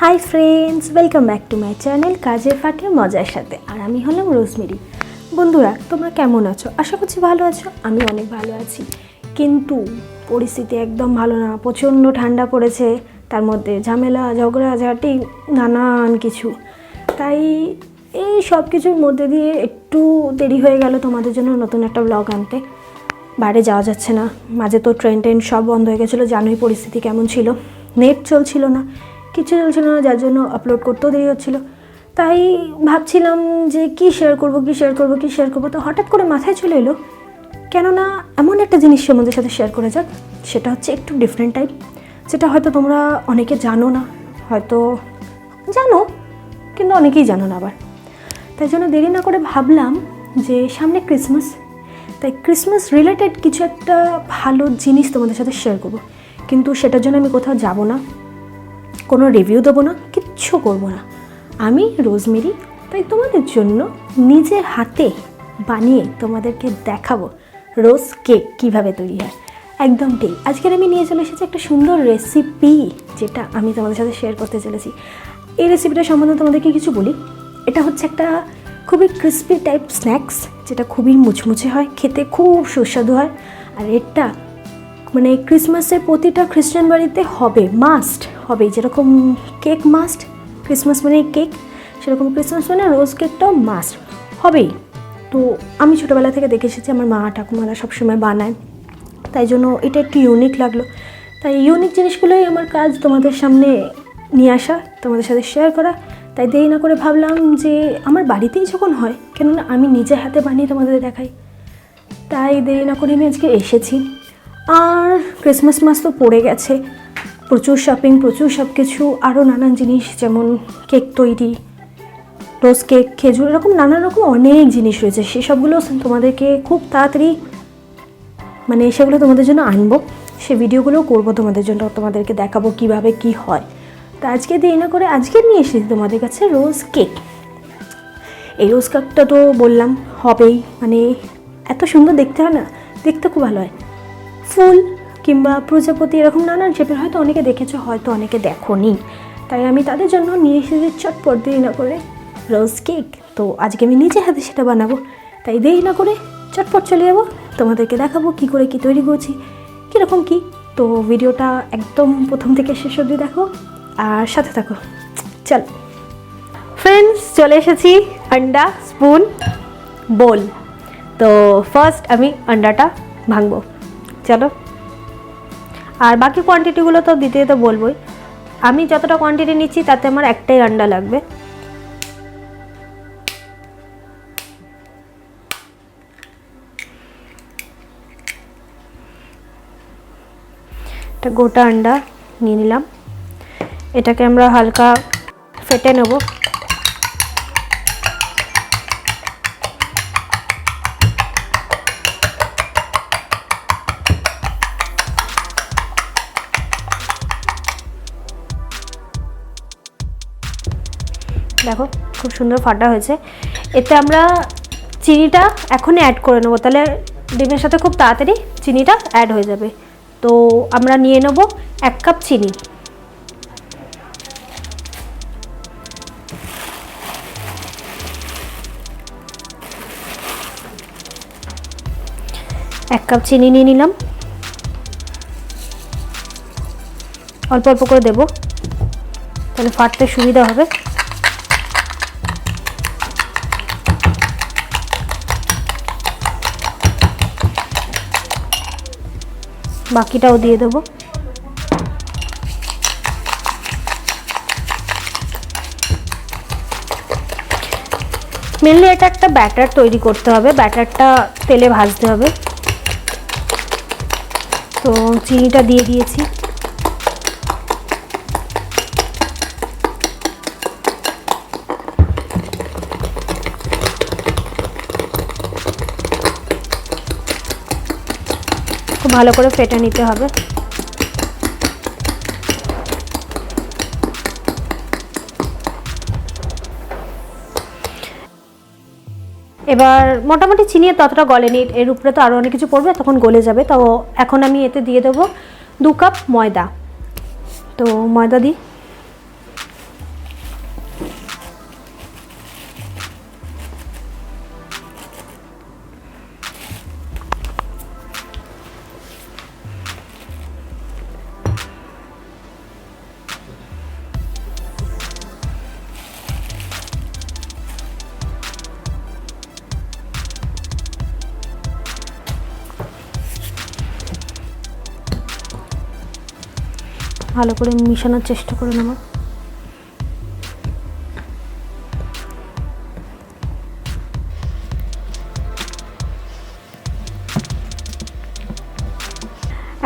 Hi friends, welcome back to my channel কাজে ফাটে মজার সাথে। আর আমি হলাম রোজমেরি। বন্ধুরা, তোমরা কেমন আছো? আশা করছি ভালো আছো। আমি অনেক ভালো আছি, কিন্তু পরিস্থিতি একদম ভালো না। প্রচণ্ড ঠান্ডা পড়েছে, তার মধ্যে ঝামেলা ঝগড়াঝাটি নানান কিছু। তাই এই সব কিছুর মধ্যে দিয়ে একটু দেরি হয়ে গেল তোমাদের জন্য নতুন একটা ব্লগ আনতে। বাইরে যাওয়া যাচ্ছে না, মাঝে তো ট্রেন সব বন্ধ হয়ে গেছিলো। জানোই পরিস্থিতি কেমন ছিল, নেট চলছিল না, কিছু চলছিল না, যার জন্য আপলোড করতেও দেরি হচ্ছিলো। তাই ভাবছিলাম যে কী শেয়ার করবো। তো হঠাৎ করে মাথায় চলে এলো, কেননা এমন একটা জিনিস তোমাদের সাথে শেয়ার করা যাক। সেটা হচ্ছে একটু ডিফারেন্ট টাইপ, যেটা হয়তো তোমরা অনেকে জানো না, হয়তো জানো কিন্তু অনেকেই জানো না আবার। তাই জন্য দেরি না করে ভাবলাম যে সামনে ক্রিসমাস, তাই ক্রিসমাস রিলেটেড কিছু একটা ভালো জিনিস তোমাদের সাথে শেয়ার করবো। কিন্তু সেটার জন্য আমি কোথাও যাব না, কোনো রিভিউ দেবো না, কিচ্ছু করবো না। আমি রোজমেরি, তাই তোমাদের জন্য নিজের হাতে বানিয়ে তোমাদেরকে দেখাবো রোজ কেক কীভাবে তৈরি হয় একদম ঠিক। আজকের আমি নিয়ে চলে এসেছি একটা সুন্দর রেসিপি, যেটা আমি তোমাদের সাথে শেয়ার করতে চলেছি। এই রেসিপিটা সম্বন্ধে তোমাদেরকে কিছু বলি। এটা হচ্ছে একটা খুবই ক্রিস্পি টাইপ স্ন্যাক্স, যেটা খুবই মুচমুচে হয়, খেতে খুব সুস্বাদু হয়। আর এটা মানে ক্রিসমাসের প্রতিটা খ্রিস্টান বাড়িতে হবে, মাস্ট হবে। যেরকম কেক মাস্ট, ক্রিসমাস মানে কেক, সেরকম ক্রিসমাস মানে রোজ কেকটাও মাস্ট হবেই। তো আমি ছোটোবেলা থেকে দেখে এসেছি, আমার মা ঠাকুমারা সবসময় বানায়, তাই জন্য এটা একটু ইউনিক লাগলো। তাই ইউনিক জিনিসগুলোই আমার কাজ, তোমাদের সামনে নিয়ে আসা, তোমাদের সাথে শেয়ার করা। তাই দেরি না করে ভাবলাম যে আমার বাড়িতেই যখন হয়, কেননা আমি নিজে হাতে বানিয়ে তোমাদের দেখাই। তাই দেরি না করে আমি আজকে এসেছি। আর ক্রিসমাস মাস তো পড়ে গেছে, প্রচুর শপিং, প্রচুর সব কিছু, আরও নানান জিনিস, যেমন কেক তৈরি, রোজ কেক, খেজুর, এরকম নানান রকম অনেক জিনিস রয়েছে। সেসবগুলো তোমাদেরকে খুব তাড়াতাড়ি মানে সেগুলো তোমাদের জন্য আনবো, সে ভিডিওগুলো করবো তোমাদের জন্য, তোমাদেরকে দেখাবো কিভাবে কি হয়। তো আজকে দেরি না করে আজকে নিয়ে এসেছি তোমাদের কাছে রোজ কেক। এই রোজ কেকটা তো বললাম হবেই, মানে এত সুন্দর দেখতে হয় না, দেখতে খুব ভালো হয়। ফুল কিংবা প্রজাপতি এরকম নানান শেপের, হয়তো অনেকে দেখেছো, হয়তো অনেকে দেখোনি। তাই আমি তাদের জন্য নিয়ে এসেছি চটপট দেরি না করে রোজ কেক। তো আজকে আমি নিজে হাতে সেটা বানাবো, তাই দেরি না করে চটপট চলে যাবো, তোমাদেরকে দেখাবো কী করে কী তৈরি করছি, কীরকম কী। তো ভিডিওটা একদম প্রথম থেকে শেষ অবধি দেখো আর সাথে থাকো। চল ফ্রেন্ডস, চলে এসেছি আন্ডা, স্পুন, বোল। তো ফার্স্ট আমি আন্ডাটা ভাঙবো, চলো। আর বাকি কোয়ান্টিটিগুলো তো দিতে তো বলবোই। আমি যতটা কোয়ান্টিটি নিচ্ছি তাতে আমার একটাই আন্ডা লাগবে। একটা গোটা আন্ডা নিয়ে নিলাম, এটাকে আমরা হালকা ফেটে নেব। দেখো খুব সুন্দর ফাটা হয়েছে। এতে আমরা চিনিটা এখনই অ্যাড করে নেবো, তাহলে ডিমের সাথে খুব তাড়াতাড়ি চিনিটা অ্যাড হয়ে যাবে। তো আমরা নিয়ে নেব 1 কাপ চিনি। এক কাপ চিনি নিয়ে নিলাম, অল্প অল্প করে দেবো, তাহলে ফাটতে সুবিধা হবে। বাকিটাও দিয়ে দেবো। মেনলি এটা একটা ব্যাটার তৈরি করতে হবে, ব্যাটারটা তেলে ভাজতে হবে। তো চিনিটা দিয়ে দিয়েছি, খুব ভালো করে ফেটে নিতে হবে। এবার মোটামুটি চিনি ততটা গলেনি, এর উপরে তো আরও অনেক কিছু পড়বে, তখন গলে যাবে। তো এখন আমি এতে দিয়ে দেবো 2 কাপ ময়দা। তো ময়দা দিই, ভালো করে মিশানোর চেষ্টা করে নেব।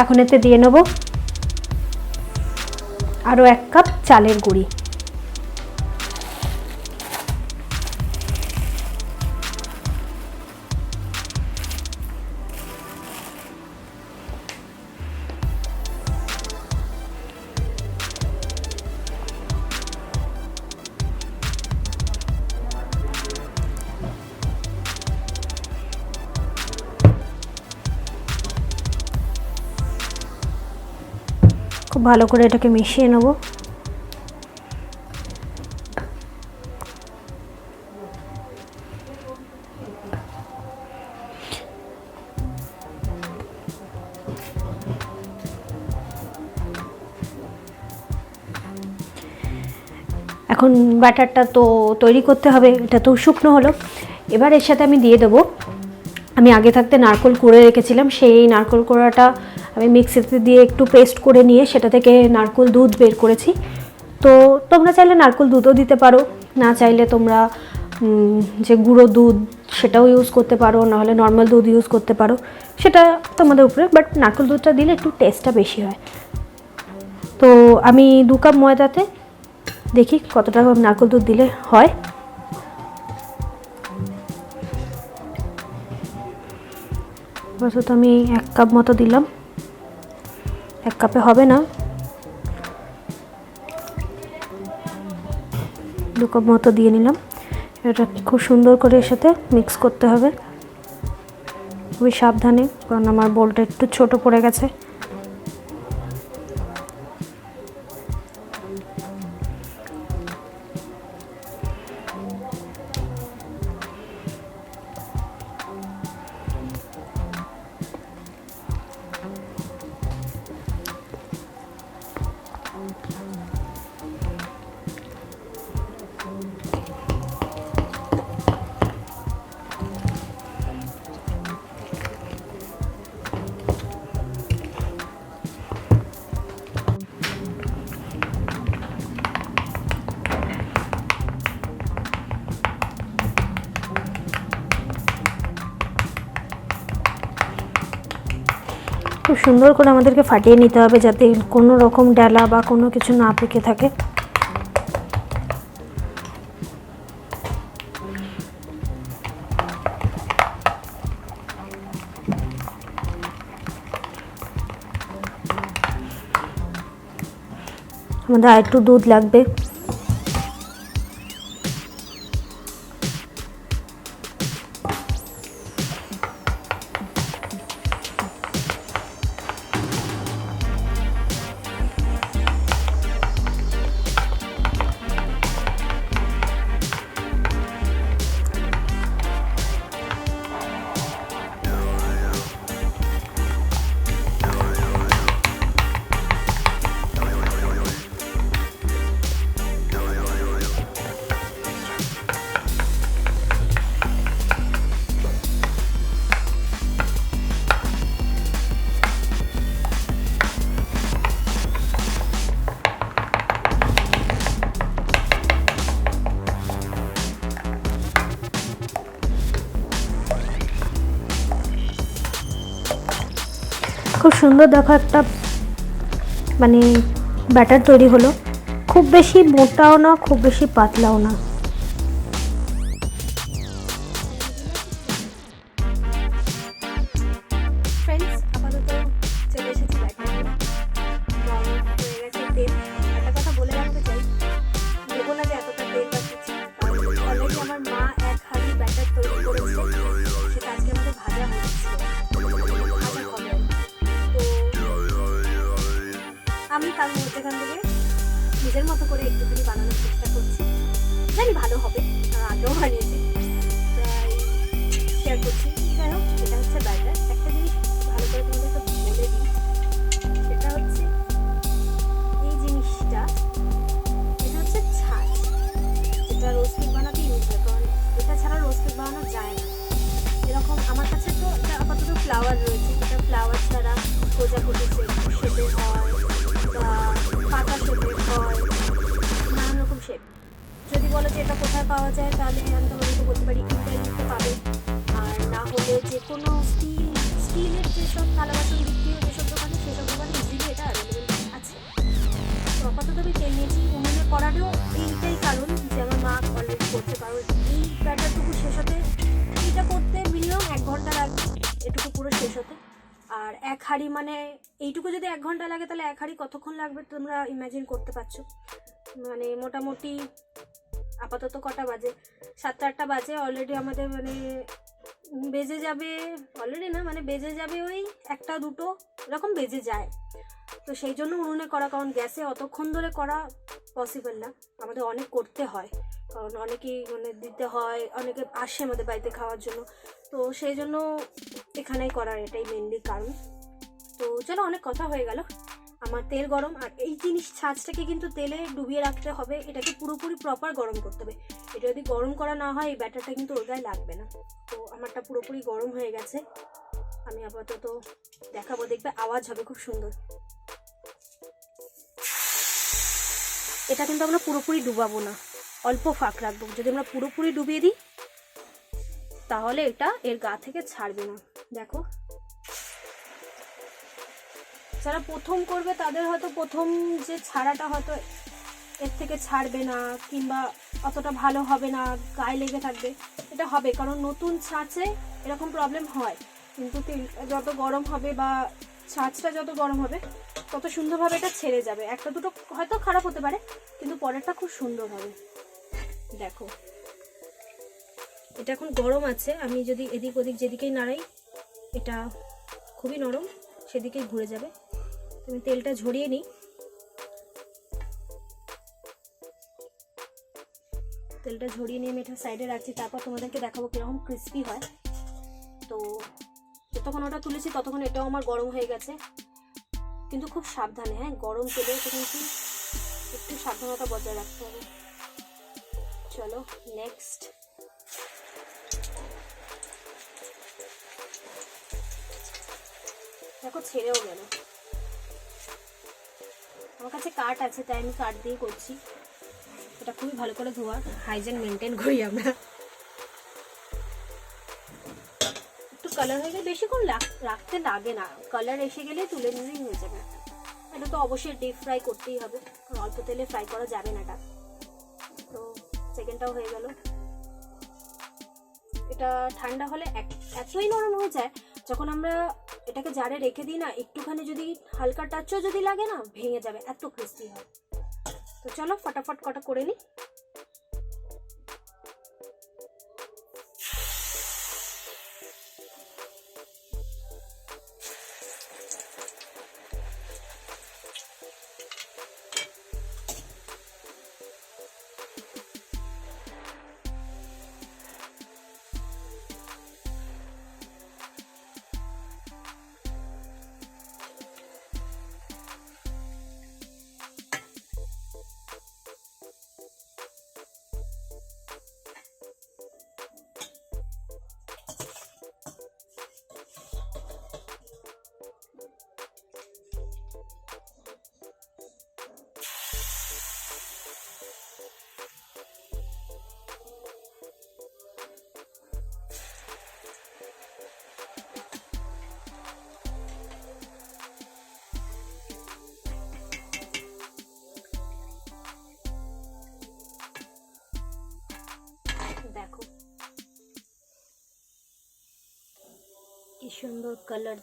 এখন এতে দিয়ে নেব আরও 1 কাপ চালের গুঁড়ি। খুব ভালো করে এটাকে মিশিয়ে নেব। এখন ব্যাটারটা তো তৈরি করতে হবে, এটা তো শুকনো হলো। এবার এর সাথে আমি দিয়ে দেবো, আমি আগে থাকতে নারকেল কুড়ে রেখেছিলাম, সেই নারকেল কোড়াটা আমি মিক্সিতে দিয়ে একটু পেস্ট করে নিয়ে সেটা থেকে নারকেল দুধ বের করেছি। তো তোমরা চাইলে নারকেল দুধও দিতে পারো, না চাইলে তোমরা যে গুঁড়ো দুধ সেটাও ইউজ করতে পারো, নাহলে নর্মাল দুধ ইউজ করতে পারো, সেটা তোমাদের উপরে। বাট নারকেল দুধটা দিলে একটু টেস্টটা বেশি হয়। তো আমি 2 কাপ ময়দাতে দেখি কতটা নারকেল দুধ দিলে হয়। তো আমি 1 কাপ মতো দিলাম, 1 কাপে হবে না, 2 কাপ মতো দিয়ে নিলাম। এটা খুব সুন্দর করে এর সাথে মিক্স করতে হবে, খুবই সাবধানে, কারণ আমার বোলটা একটু ছোট পড়ে গেছে। খুব সুন্দর করে আমাদেরকে ফাটিয়ে নিতে হবে, যাতে কোনো রকম ডালা বা কোনো কিছু না পেকে থাকে। আমাদের আর একটু দুধ লাগবে। খুব সুন্দর দেখো একটা মানে ব্যাটার তৈরি হলো, খুব বেশি মোটাও না, খুব বেশি পাতলাও না। ফ্রেন্ডস, আপাতত চলে এসেছি ব্যাটার হয়ে গেছে তেল। একটা কথা বলে রাখতে চাই, ভেবো না যে এতটা তেল বাঁচিয়েছি, অলরেডি আমার মা 1 হাঁড়ি ব্যাটার তৈরি করেছে, সেটা আজকে আমাদের ভাজা হচ্ছে। আমি তার মধ্যেখান থেকে নিজের মতো করে একটুখানি বানানোর চেষ্টা করছি, জানি ভালো হবে, আগেও বানিয়েছি, তাই শেয়ার করছি। যাই হোক, এটা হচ্ছে ব্যাটার। একটা জিনিস ভালো করে তোমাদেরকে বলে দিই, সেটা হচ্ছে এই জিনিসটা, এটা হচ্ছে ছাঁচ, যেটা রোজ কেক বানাতে ইউজ হয়, কারণ এটা ছাড়া রোজ কেক বানানো যায় না। এরকম আমার কাছে তো এটা আপাতত ফ্লাওয়ার রয়েছে, এটা ফ্লাওয়ার ছাড়া প্রজাপতি শেপে হয় বা যদি বলো যে এটা কোথায় পাওয়া যায় তাহলে আমি তোমাদেরকে বলতে পারি ইন্টারনেটে পাবে, আর না হলে যে কোনো স্টিলের যেসব থালা বাসন বিক্রি হয় যেসব দোকানে সেসব দোকানে ইজিলি এটা অ্যাভেলেবেল আছে। তো আপাতত আমি তেল নিয়েছি। উনুনে করারও এইটাই কারণ যে আমার মা অলরেডি করতে পারো, এই ব্যাটারটুকু শেষ হতে এটা করতে মিনিমাম 1 ঘন্টা লাগবে, এটুকু পুরো শেষ হতে। আর 1 হাঁড়ি মানে এইটুকু যদি 1 ঘন্টা লাগে তাহলে 1 হাঁড়ি কতক্ষণ লাগবে তোমরা ইমাজিন করতে পারছো। মানে মোটামুটি আপাতত কটা বাজে, 7-8টা বাজে অলরেডি। আমাদের মানে বেজে যাবে, অলরেডি না মানে বেজে যাবে ওই 1-2 এরকম বেজে যায়। তো সেই জন্য উনুনে করা, কারণ গ্যাসে অতক্ষণ ধরে করা পসিবল না, আমাদের অনেক করতে হয়, কারণ অনেকেই মানে দিতে হয়, অনেকে আসে আমাদের বাড়িতে খাওয়ার জন্য। তো সেই জন্য এখানেই করার এটাই মেনলি কারণ। তো চলো, অনেক কথা হয়ে গেল। আমার তেল গরম, আর এই ছাঁচটাকে কিন্তু তেলে ডুবিয়ে রাখতে হবে, এটাকে পুরোপুরি প্রপার গরম করতে হবে। এটা যদি গরম করা না হয় এই ব্যাটারটা কিন্তু ওর গায়ে লাগবে না। তো আমারটা পুরোপুরি গরম হয়ে গেছে, আমি আপাতত দেখাবো, দেখবে আওয়াজ হবে খুব সুন্দর। এটা কিন্তু আমরা পুরোপুরি ডুবাবো না, অল্প ফাঁক রাখবো। যদি আমরা পুরোপুরি ডুবিয়ে দিই তাহলে এটা এর গা থেকে ছাড়বে না। দেখো, যারা প্রথম করবে তাদের হয়তো প্রথম যে ছাড়াটা হয়তো এর থেকে ছাড়বে না, কিংবা অতটা ভালো হবে না, গায়ে লেগে থাকবে। এটা হবে কারণ নতুন ছাঁচে এরকম প্রবলেম হয়, কিন্তু তেল যত গরম হবে বা ছাঁচটা যত গরম হবে তত সুন্দরভাবে এটা ছেড়ে যাবে। 1-2 হয়তো খারাপ হতে পারে, কিন্তু পরেরটা খুব সুন্দর হবে। দেখো, এটা এখন গরম আছে, আমি যদি এদিক ওদিক যেদিকেই নাড়াই এটা খুবই নরম, সেদিকেই ঘুরে যাবে। আমি তেলটা ঝরিয়ে নিই। তেলটা ঝরিয়ে নিয়ে আমি এটা সাইডে রাখছি, তারপর তোমাদেরকে দেখাবো কীরকম ক্রিস্পি হয়। তো যতক্ষণ ওটা তুলেছি ততক্ষণ এটাও আমার গরম হয়ে গেছে, কিন্তু খুব সাবধানে, হ্যাঁ, গরম তেলে তো কিন্তু একটু সাবধানতা বজায় রাখতে হবে। চলো নেক্সট। দেখো, ছেড়েও গেল। আমার কাছে কাঠ আছে তাই আমি কাঠ দিয়ে করছি। এটা খুবই ভালো করে ধোয়া, হাইজেন মেনটেন করি আমরা। একটু কালার হয়ে গেলে বেশিক্ষণ রাখতে লাগে না, কালার এসে গেলে তুলে নিলেই হয়ে যাবে। এটা তো অবশ্যই ডিপ ফ্রাই করতেই হবে, কারণ অল্প তেলে ফ্রাই করা যাবে না এটা। তো সেকেন্ডটাও হয়ে গেল। এটা ঠান্ডা হলে এতই নরম হয়ে যায়, যখন আমরা এটাকে জারে রেখে দিই না, একটুখানি যদি হালকা টাচও যদি লাগে না ভেঙে যাবে, এত ক্রিস্পি হয়। তো চলো ফটাফট কটা করে নিই। দেখো কি সুন্দর কালার।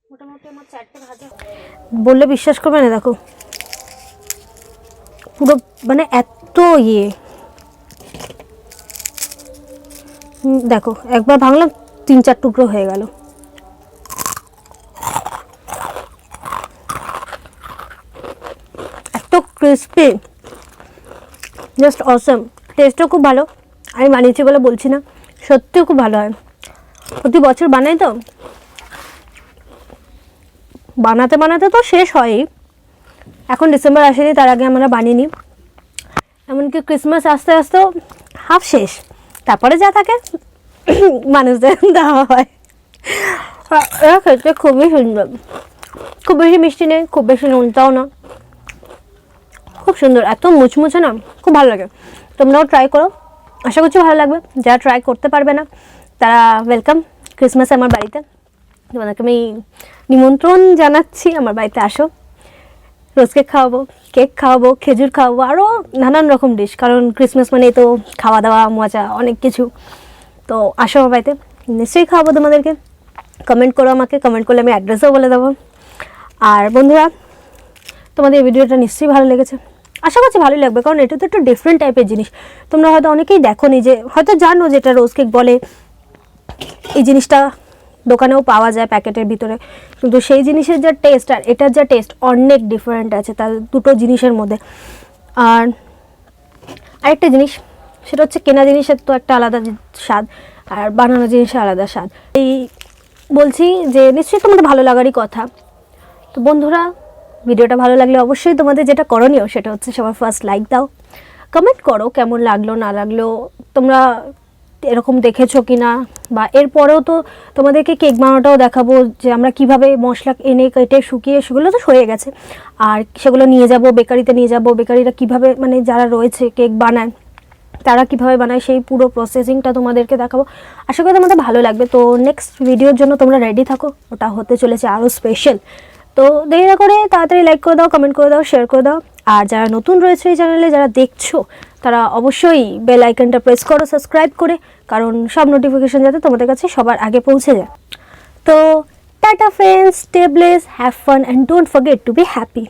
মোটামুটি আমার 4টে ভাজা বললে বিশ্বাস করবে না। দেখো পুরো মানে এত দেখো একবার ভাঙলাম 3-4 টুকরো হয়ে গেল। এত ক্রিস্পি, জাস্ট অসম। টেস্টও খুব ভালো, আমি বানিয়েছি বলে বলছি না, সত্যিও খুব ভালো হয়। প্রতি বছর বানাই তো, বানাতে বানাতে তো শেষ হয়ই। এখন ডিসেম্বর আসেনি, তার আগে আমরা বানিয়ে নিই। এমনকি ক্রিসমাস আসতে আসতেও হাফ শেষ, তারপরে যা থাকে মানুষদের দেওয়া হয়। এরা খেতে খুবই সুন্দর, খুব বেশি মিষ্টি নেই, খুব বেশি নুনটাও না, খুব সুন্দর, এত মুচমুচে না, খুব ভালো লাগে। তোমরাও ট্রাই করো, আশা করছি ভালো লাগবে। যারা ট্রাই করতে পারবে না তারা ওয়েলকাম ক্রিসমাসে আমার বাড়িতে, তোমাদেরকে আমি নিমন্ত্রণ জানাচ্ছি, আমার বাড়িতে আসো, রোজ কেক খাওয়াবো, খেজুর খাওয়াবো, আরও নানান রকম ডিশ, কারণ ক্রিসমাস মানে তো খাওয়া দাওয়া মজা অনেক কিছু। তো আসো আমার বাড়িতে, নিশ্চয়ই খাওয়াবো তোমাদেরকে। কমেন্ট করো আমাকে, কমেন্ট করলে আমি অ্যাড্রেসও বলে দেবো। আর বন্ধুরা, তোমাদের এই ভিডিওটা নিশ্চয়ই ভালো লেগেছে, আশা করছি ভালোই লাগবে, কারণ এটা তো একটু ডিফারেন্ট টাইপের জিনিস। তোমরা হয়তো অনেকেই দেখো নি, যে হয়তো জানো যেটা রোজ কেক বলে, এই জিনিসটা দোকানেও পাওয়া যায় প্যাকেটের ভিতরে, কিন্তু সেই জিনিসের যা টেস্ট আর এটার যা টেস্ট অনেক ডিফারেন্ট আছে তার দুটো জিনিসের মধ্যে। আর আরেকটা জিনিস, সেটা হচ্ছে কেনা জিনিসের তো একটা আলাদা স্বাদ, আর বানানো জিনিসের আলাদা স্বাদ। এই বলছি যে নিশ্চয়ই তোমাদের ভালো লাগারই কথা। তো বন্ধুরা, ভিডিওটা ভালো লাগলে অবশ্যই তোমাদের যেটা করণীয় সেটা হচ্ছে সবার ফার্স্ট লাইক দাও, কমেন্ট করো কেমন লাগলো না লাগলো, তোমরা এরকম দেখেছো কি না, বা এরপরেও তো তোমাদেরকে কেক বানানোটাও দেখাবো, যে আমরা কিভাবে মশলা এনে কেটে শুকিয়ে, সেগুলো তো হয়ে গেছে, আর সেগুলো নিয়ে যাব বেকারিতে, নিয়ে যাব বেকারিরা কিভাবে, মানে যারা রয়েছে কেক বানায় তারা কিভাবে বানায়, সেই পুরো প্রসেসিংটা তোমাদেরকে দেখাবো। আশা করি তোমাদের ভালো লাগবে। তো নেক্সট ভিডিওর জন্য তোমরা রেডি থাকো, ওটা হতে চলেছে আরও স্পেশাল। তো দেরি না করে তাড়াতাড়ি লাইক করে দাও, কমেন্ট করে দাও, শেয়ার করে দাও। আর যারা নতুন রয়েছে এই চ্যানেলে, যারা দেখছো, তারা অবশ্যই বেল আইকনটা প্রেস করো সাবস্ক্রাইব করে, কারণ সব নোটিফিকেশন যাতে তোমাদের কাছে সবার আগে পৌঁছে যায়। তো tata friends, stay blessed, have fun and don't forget to be happy.